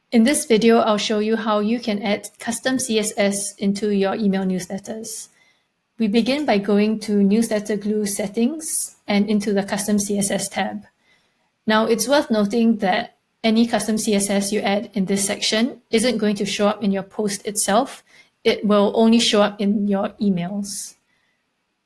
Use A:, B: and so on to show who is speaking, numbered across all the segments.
A: In this video, I'll show you how you can add custom CSS into your email newsletters. We begin by going to Newsletter Glue Settings and into the Custom CSS tab. Now, it's worth noting that any custom CSS you add in this section isn't going to show up in your post itself. It will only show up in your emails.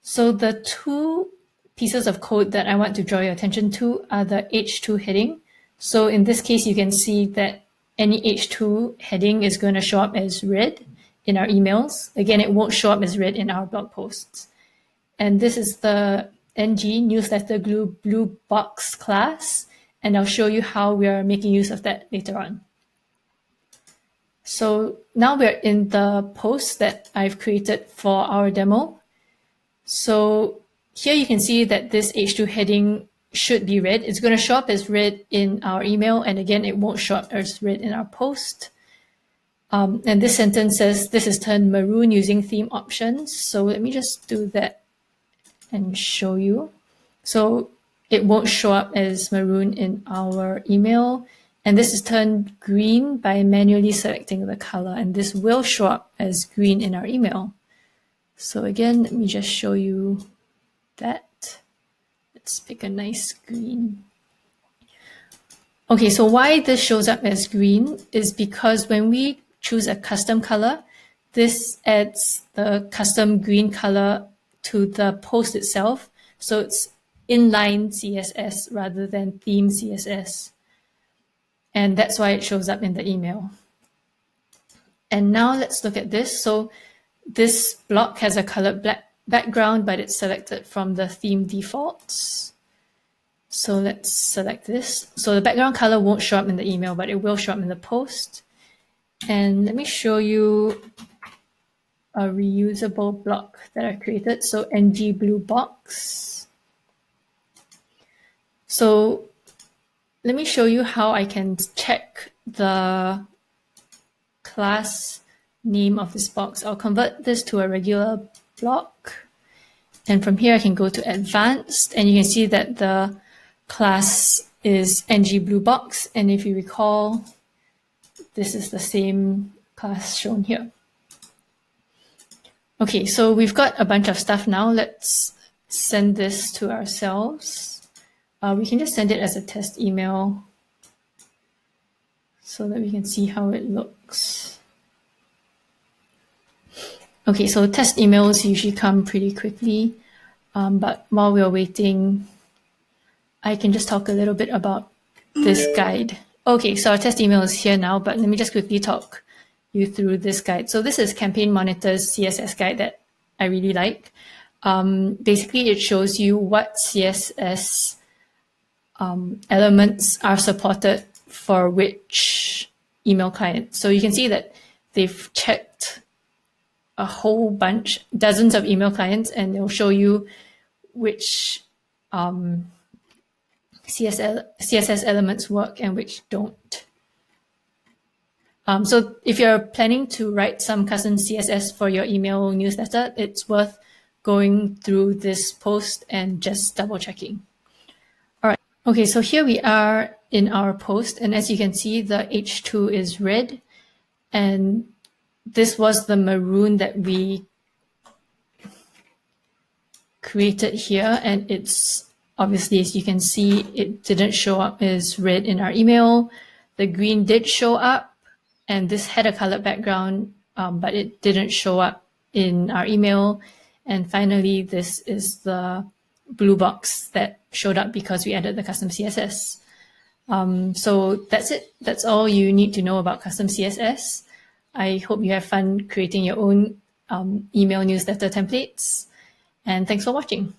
A: So the two pieces of code that I want to draw your attention to are the H2 heading. So in this case, you can see that any H2 heading is going to show up as red in our emails. Again, it won't show up as red in our blog posts. And this is the ng Newsletter Glue blue box class. And I'll show you how we are making use of that later on. So now we're in the post that I've created for our demo. So here you can see that this H2 heading should be red. It's going to show up as red in our email. And again, it won't show up as red in our post. And this sentence says this is turned maroon using theme options. So let me just do that and show you. So it won't show up as maroon in our email. And this is turned green by manually selecting the color. And this will show up as green in our email. So again, let me just show you that. Let's pick a nice green. Okay, so why this shows up as green is because when we choose a custom color, this adds the custom green color to the post itself. So it's inline CSS rather than theme CSS. And that's why it shows up in the email. And now let's look at this. So this block has a colored black background, but it's selected from the theme defaults. So let's select this. So the background color won't show up in the email, but it will show up in the post. And let me show you a reusable block that I created. So ng blue box. So let me show you how I can check the class name of this box. I'll convert this to a regular block. And from here, I can go to advanced, and you can see that the class is ng blue box. And if you recall, this is the same class shown here. Okay, so we've got a bunch of stuff now. Let's send this to ourselves. We can just send it as a test email so that we can see how it looks. Okay, so test emails usually come pretty quickly, but while we're waiting, I can just talk a little bit about this guide. Okay, so our test email is here now, but let me just quickly talk you through this guide. So this is Campaign Monitor's CSS guide that I really like. Basically, it shows you what CSS elements are supported for which email client. So you can see that they've checked a whole bunch, dozens of email clients, and it'll show you which CSS elements work and which don't. So if you're planning to write some custom CSS for your email newsletter, it's worth going through this post and just double checking. All right. Okay, so here we are in our post, and as you can see, the H2 is red, and this was the maroon that we created here. And it's obviously, as you can see, it didn't show up as red in our email. The green did show up, and this had a colored background, but it didn't show up in our email. And finally, this is the blue box that showed up because we added the custom CSS. So that's it. That's all you need to know about custom CSS. I hope you have fun creating your own email newsletter templates. And thanks for watching.